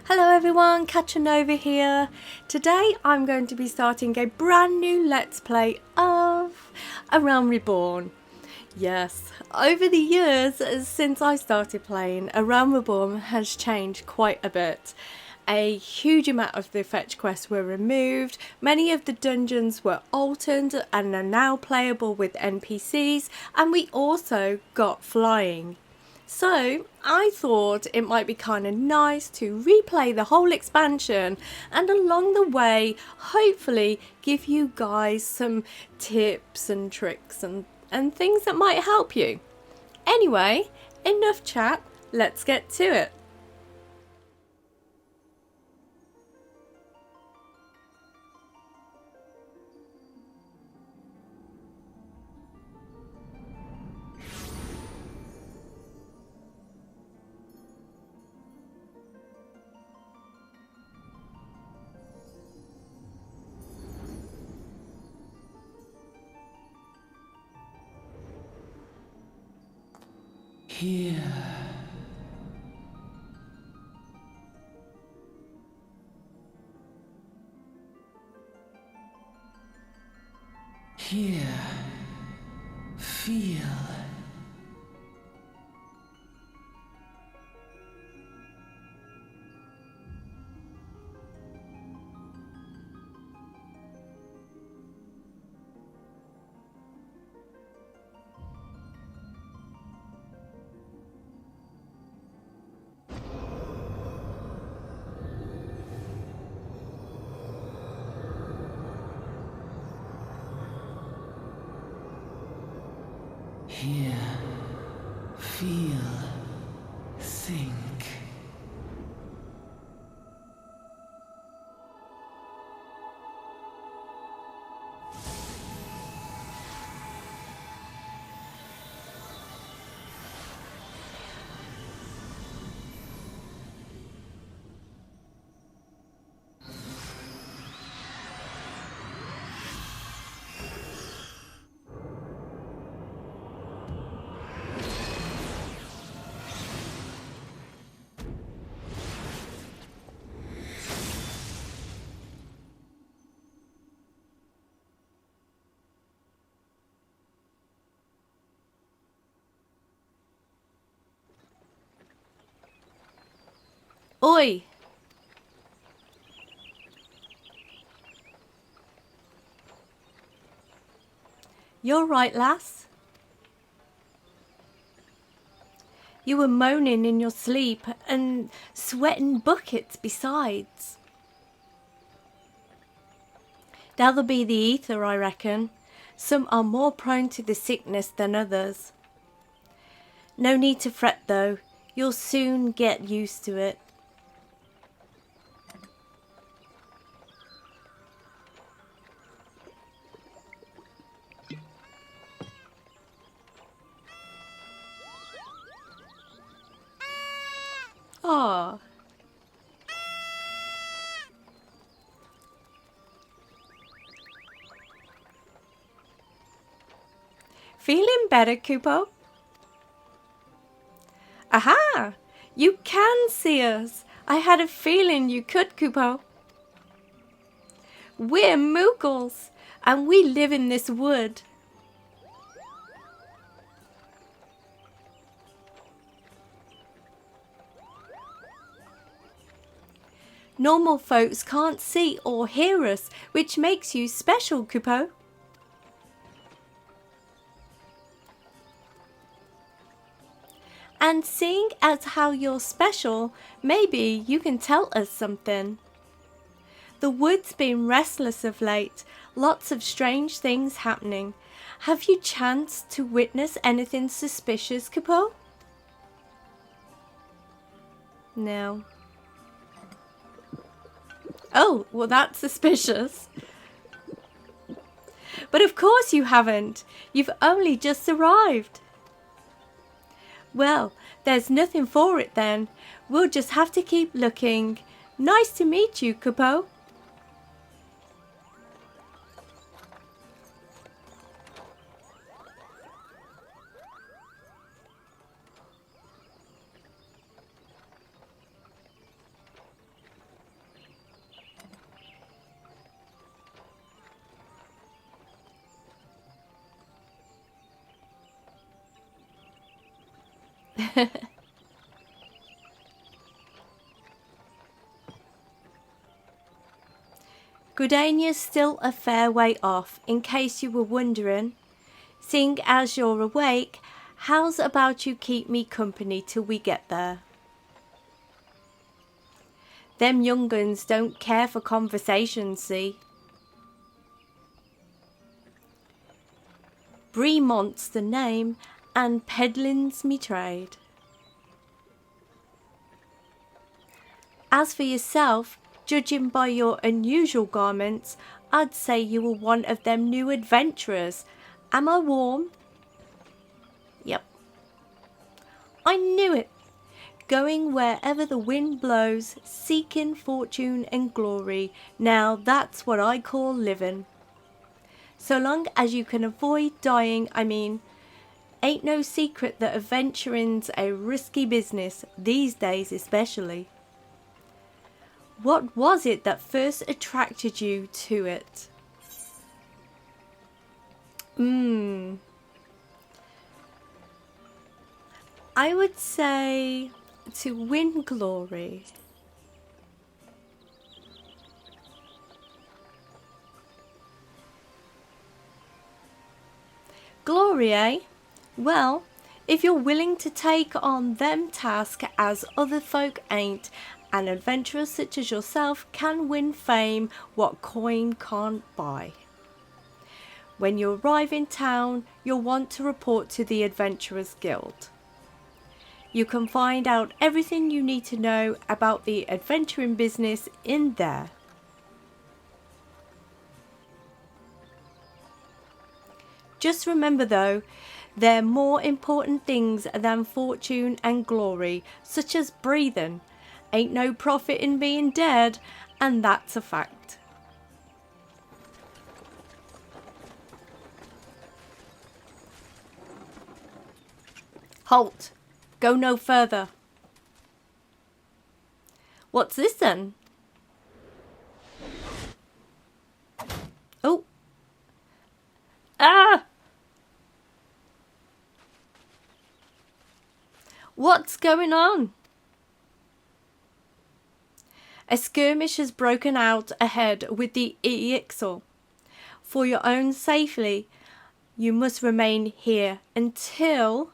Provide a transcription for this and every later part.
Hello everyone, Katchanova here. Today I'm going to be starting a brand new Let's Play of A Realm Reborn. Yes, over the years since I started playing, A Realm Reborn has changed quite a bit. A huge amount of the fetch quests were removed, many of the dungeons were altered and are now playable with NPCs, and we also got flying. So I thought it might be kind of nice to replay the whole expansion and along the way hopefully give you guys some tips and tricks and things that might help you. Anyway, enough chat, let's get to it. Here. Here. Feel. Hear, feel, think. Oi! You're right, lass. You were moaning in your sleep and sweating buckets besides. That'll be the ether, I reckon. Some are more prone to the sickness than others. No need to fret though, you'll soon get used to it. Aww. Feeling better, Kupo? Aha! You can see us! I had a feeling you could, Kupo. We're Moogles, and we live in this wood. Normal folks can't see or hear us, which makes you special, Kupo. And seeing as how you're special, maybe you can tell us something. The wood's been restless of late, lots of strange things happening. Have you chanced to witness anything suspicious, Kupo? No. Oh, well that's suspicious. But of course you haven't. You've only just arrived. Well, there's nothing for it then. We'll just have to keep looking. Nice to meet you, Kupo. Gridania's still a fair way off, in case you were wondering. Seeing as you're awake, how's about you keep me company till we get there? Them young uns don't care for conversation, see? Bremont's the name, and peddling's me trade. As for yourself, judging by your unusual garments, I'd say you were one of them new adventurers. Am I warm? Yep. I knew it. Going wherever the wind blows, seeking fortune and glory. Now that's what I call living. So long as you can avoid dying, I mean. Ain't no secret that adventuring's a risky business, these days especially. What was it that first attracted you to it? I would say to win glory. Glory, eh? Well, if you're willing to take on them tasks as other folk ain't, an adventurer such as yourself can win fame what coin can't buy. When you arrive in town, you'll want to report to the Adventurers Guild. You can find out everything you need to know about the adventuring business in there. Just remember though, there are more important things than fortune and glory, such as breathing. Ain't no profit in being dead, and that's a fact. Halt! Go no further. What's this then? Oh! Ah! What's going on? A skirmish has broken out ahead with the XIV. For your own safety, you must remain here until...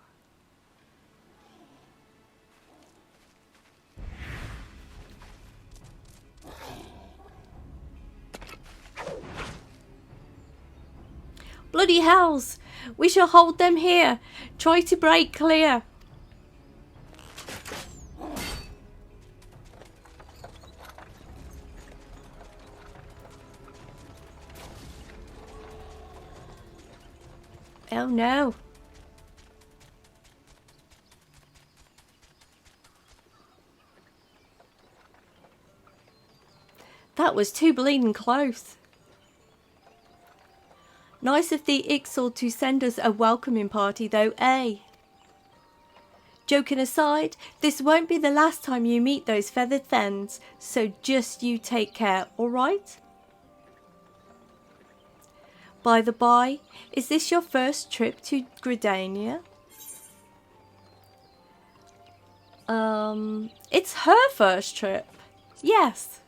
Bloody hells! We shall hold them here. Try to break clear. Oh no. That was too bleeding close. Nice of the XIV to send us a welcoming party though, eh? Joking aside, this won't be the last time you meet those feathered fens, so just you take care, alright? By the by, is this your first trip to Gridania? It's her first trip. Yes.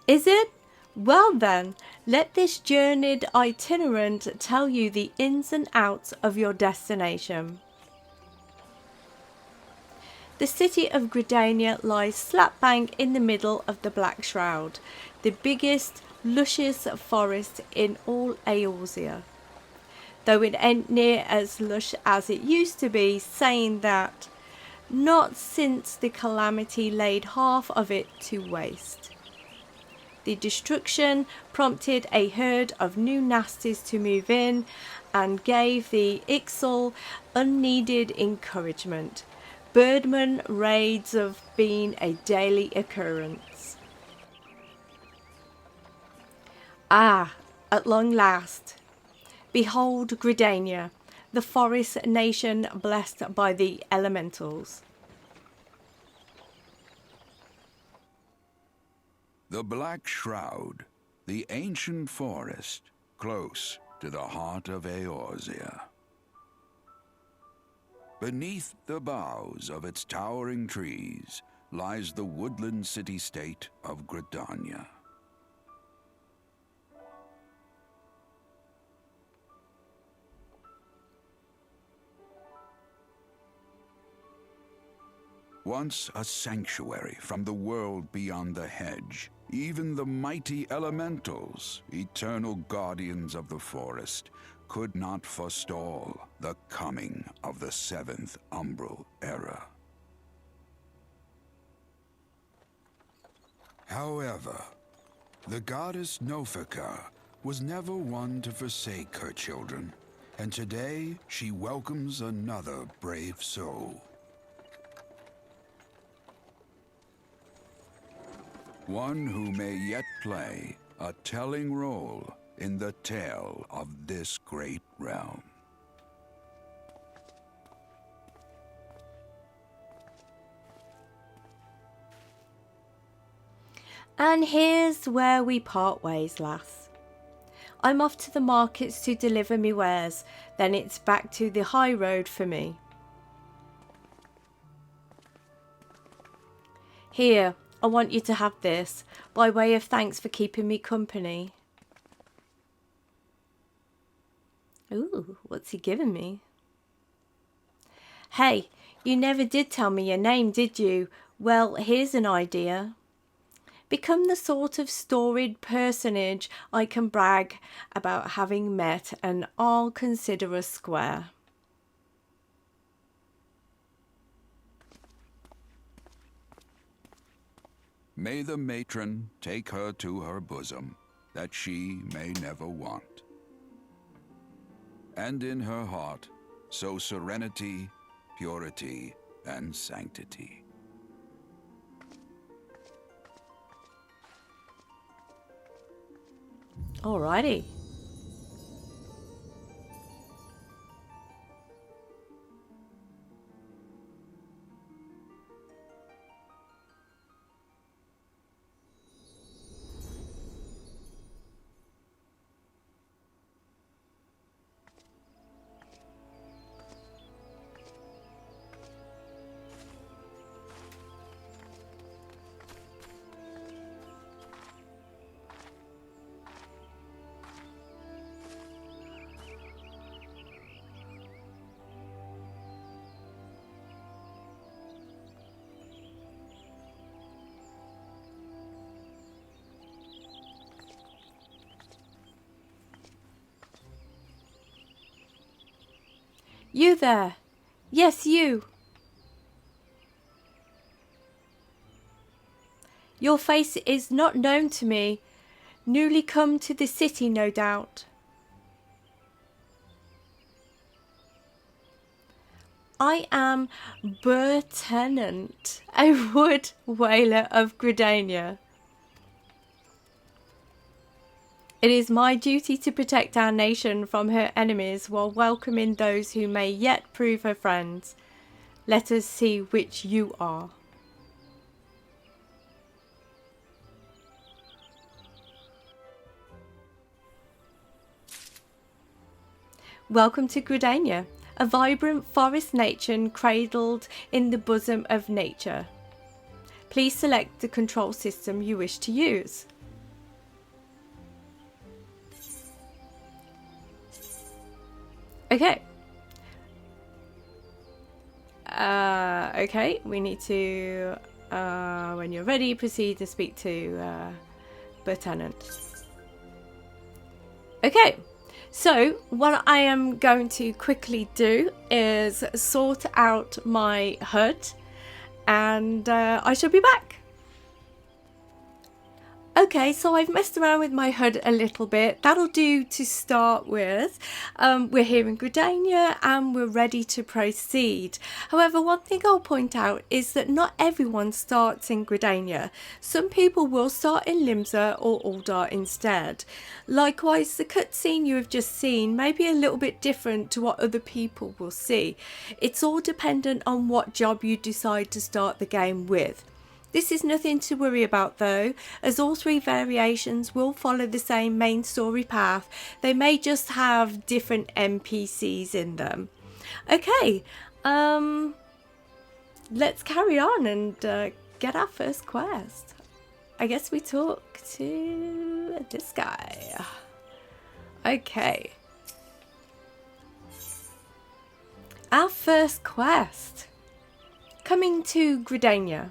Is it? Well then, let this journeyed itinerant tell you the ins and outs of your destination. The city of Gridania lies slap bang in the middle of the Black Shroud, the biggest, lushest forest in all Eorzea. Though it ain't near as lush as it used to be, saying that, not since the calamity laid half of it to waste. The destruction prompted a herd of new nasties to move in and gave the XIV unneeded encouragement. Birdman raids have been a daily occurrence. Ah, at long last. Behold Gridania, the forest nation blessed by the elementals. The Black Shroud, the ancient forest, close to the heart of Eorzea. Beneath the boughs of its towering trees lies the woodland city-state of Gridania. Once a sanctuary from the world beyond the hedge, even the mighty elementals, eternal guardians of the forest, could not forestall the coming of the seventh umbral era. However, the goddess Nofika was never one to forsake her children, and today she welcomes another brave soul. One who may yet play a telling role in the tale of this great realm. And here's where we part ways, lass. I'm off to the markets to deliver me wares, then it's back to the high road for me. Here, I want you to have this, by way of thanks for keeping me company. Ooh, what's he giving me? Hey, you never did tell me your name, did you? Well, here's an idea. Become the sort of storied personage I can brag about having met, and I'll consider us square. May the matron take her to her bosom, that she may never want. And in her heart, sow serenity, purity, and sanctity. Alrighty. You there? Yes, you. Your face is not known to me. Newly come to the city, no doubt. I am Lieutenant, a wood whaler of Gridania. It is my duty to protect our nation from her enemies while welcoming those who may yet prove her friends. Let us see which you are. Welcome to Gridania, a vibrant forest nation cradled in the bosom of nature. Please select the control system you wish to use. Okay. Okay, we need to, when you're ready, proceed to speak to Lieutenant. Okay, so what I am going to quickly do is sort out my HUD, and I shall be back. Okay, so I've messed around with my HUD a little bit. That'll do to start with. We're here in Gridania and we're ready to proceed. However, one thing I'll point out is that not everyone starts in Gridania. Some people will start in Limsa or Uldar instead. Likewise, the cutscene you have just seen may be a little bit different to what other people will see. It's all dependent on what job you decide to start the game with. This is nothing to worry about though, as all three variations will follow the same main story path. They may just have different NPCs in them. Okay, let's carry on and get our first quest. I guess we talk to this guy. Okay. Our first quest. Coming to Gridania.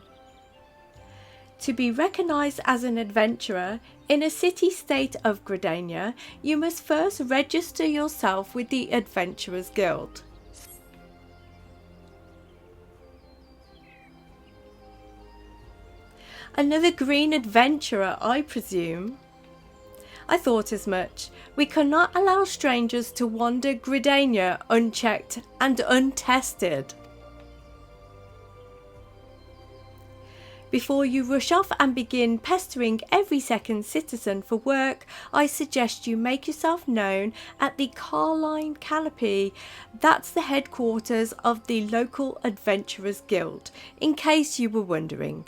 To be recognised as an adventurer in a city-state of Gridania, you must first register yourself with the Adventurers Guild. Another green adventurer, I presume. I thought as much. We cannot allow strangers to wander Gridania unchecked and untested. Before you rush off and begin pestering every second citizen for work, I suggest you make yourself known at the Carline Canopy. That's the headquarters of the local Adventurers Guild, in case you were wondering.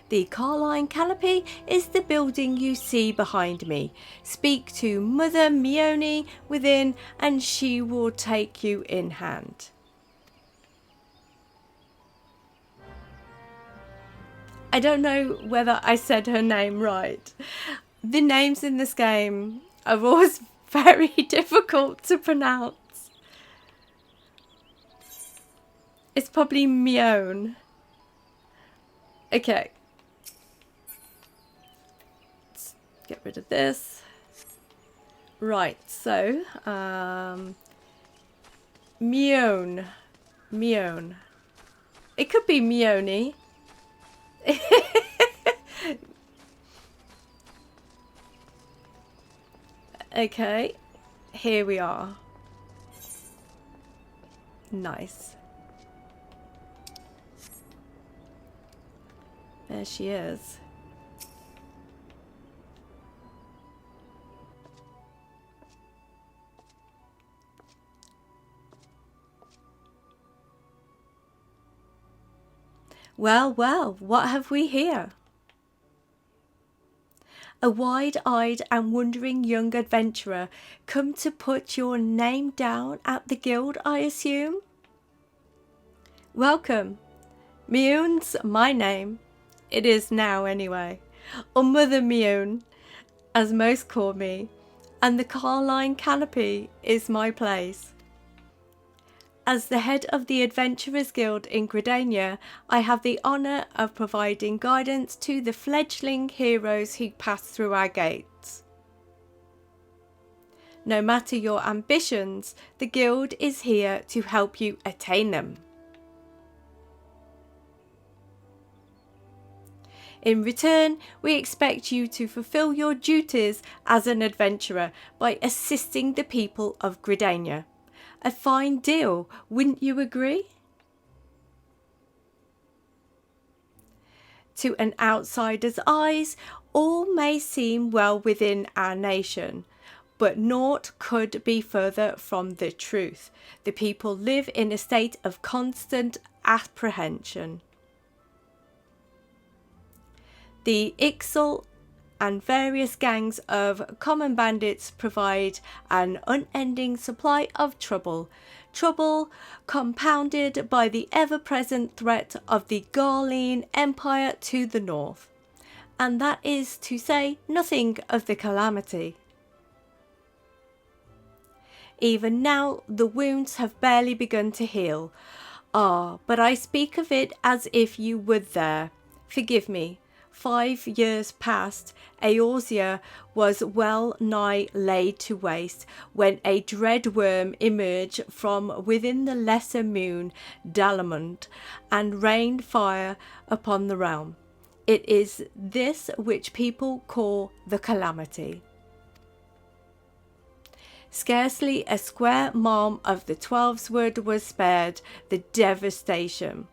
The Carline Canopy is the building you see behind me. Speak to Mother Mione within and she will take you in hand. I don't know whether I said her name right. The names in this game are always very difficult to pronounce. It's probably Mione. Okay. Let's get rid of this. Right, so Mione. Mione. It could be Mione. Okay, here we are. Nice. There she is. Well, well, what have we here? A wide-eyed and wondering young adventurer come to put your name down at the guild, I assume? Welcome. Mione's my name. It is now anyway. Or Mother Mione, as most call me. And the Carline Canopy is my place. As the head of the Adventurers Guild in Gridania, I have the honour of providing guidance to the fledgling heroes who pass through our gates. No matter your ambitions, the Guild is here to help you attain them. In return, we expect you to fulfil your duties as an adventurer by assisting the people of Gridania. A fine deal, wouldn't you agree? To an outsider's eyes, all may seem well within our nation, but naught could be further from the truth. The people live in a state of constant apprehension. The XIV and various gangs of common bandits provide an unending supply of trouble. Trouble compounded by the ever-present threat of the Garlean Empire to the north. And that is to say nothing of the calamity. Even now the wounds have barely begun to heal. Ah, but I speak of it as if you were there. Forgive me. 5 years past, Eorzea was well nigh laid to waste when a dread worm emerged from within the lesser moon, Dalamund, and rained fire upon the realm. It is this which people call the calamity. Scarcely a square mile of the Twelveswood was spared the devastation.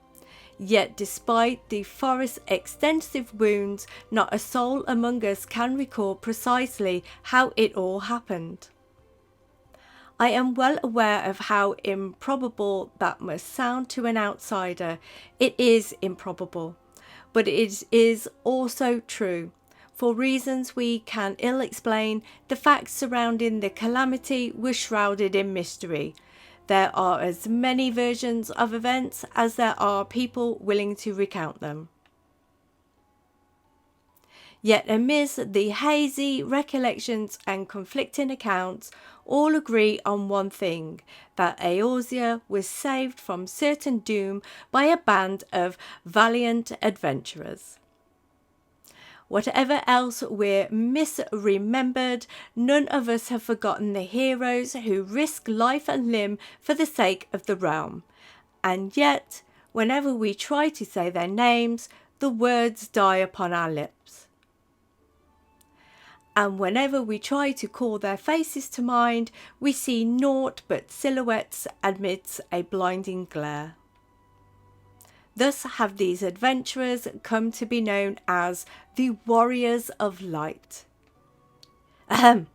Yet despite the forest's extensive wounds, not a soul among us can recall precisely how it all happened. I am well aware of how improbable that must sound to an outsider. It is improbable, but it is also true. For reasons we can ill explain, the facts surrounding the calamity were shrouded in mystery. There are as many versions of events as there are people willing to recount them. Yet amidst the hazy recollections and conflicting accounts, all agree on one thing, that Eorzea was saved from certain doom by a band of valiant adventurers. Whatever else we're misremembered, none of us have forgotten the heroes who risk life and limb for the sake of the realm. And yet, whenever we try to say their names, the words die upon our lips. And whenever we try to call their faces to mind, we see naught but silhouettes amidst a blinding glare. Thus have these adventurers come to be known as the Warriors of Light. Ahem.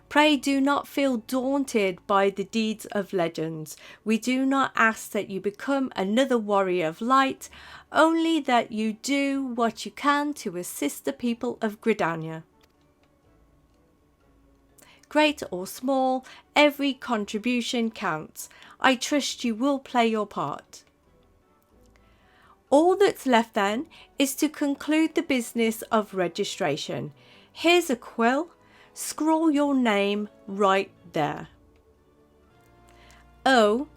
Pray do not feel daunted by the deeds of legends. We do not ask that you become another warrior of light, only that you do what you can to assist the people of Gridania. Great or small, every contribution counts. I trust you will play your part. All that's left then is to conclude the business of registration. Here's a quill. Scrawl your name right there. Oh,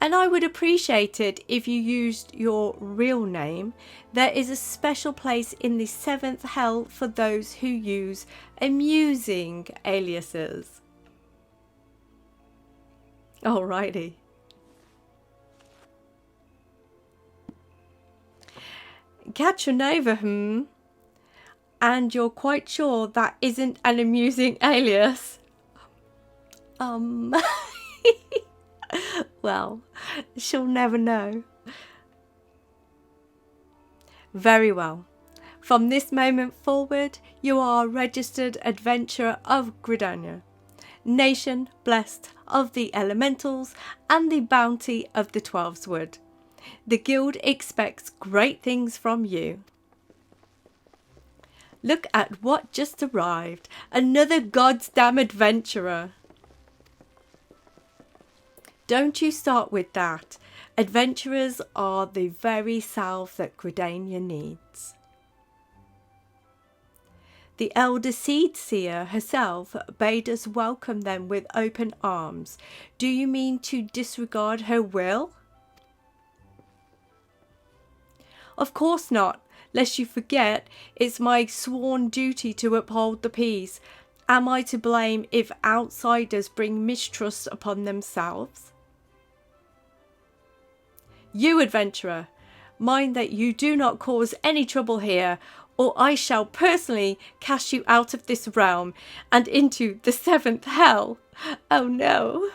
and I would appreciate it if you used your real name. There is a special place in the 7th hell for those who use amusing aliases. Alrighty. Katranova, And you're quite sure that isn't an amusing alias? Well, she'll never know. Very well. From this moment forward, you are a registered adventurer of Gridania, nation blessed of the elementals and the bounty of the 12's Wood. The guild expects great things from you. Look at what just arrived. Another goddamn adventurer. Don't you start with that. Adventurers are the very salve that Gridania needs. The elder seed seer herself bade us welcome them with open arms. Do you mean to disregard her will? Of course not. Lest you forget, it's my sworn duty to uphold the peace. Am I to blame if outsiders bring mistrust upon themselves? You adventurer, mind that you do not cause any trouble here, or I shall personally cast you out of this realm and into the 7th hell. Oh no.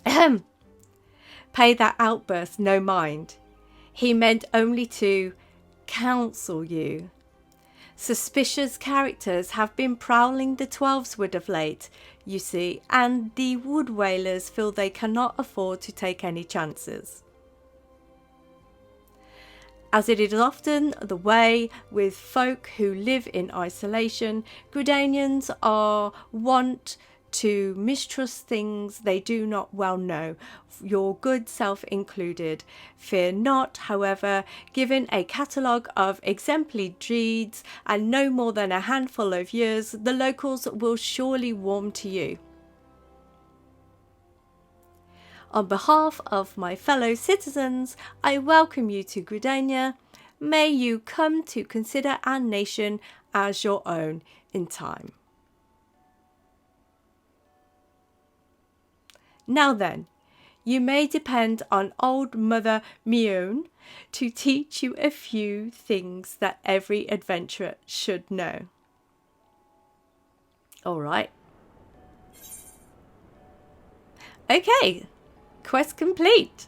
Ahem. Pay that outburst no mind. He meant only to counsel you. Suspicious characters have been prowling the 12's Wood of late, you see, and the wood whalers feel they cannot afford to take any chances. As it is often the way with folk who live in isolation, Gridanians are wont to mistrust things they do not well know, your good self included. Fear not, however, given a catalogue of exemplary deeds and no more than a handful of years, the locals will surely warm to you. On behalf of my fellow citizens, I welcome you to Gridania. May you come to consider our nation as your own in time. Now then, you may depend on old Mother Mion to teach you a few things that every adventurer should know. All right. Okay, quest complete.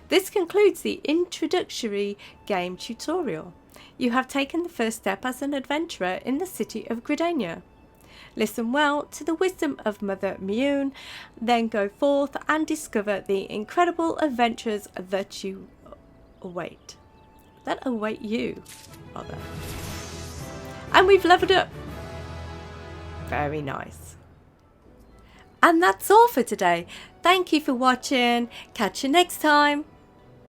This concludes the introductory game tutorial. You have taken the first step as an adventurer in the city of Gridania. Listen well to the wisdom of Mother Mion, then go forth and discover the incredible adventures that you await. that await you, rather. And we've leveled up. Very nice. And that's all for today. Thank you for watching. Catch you next time.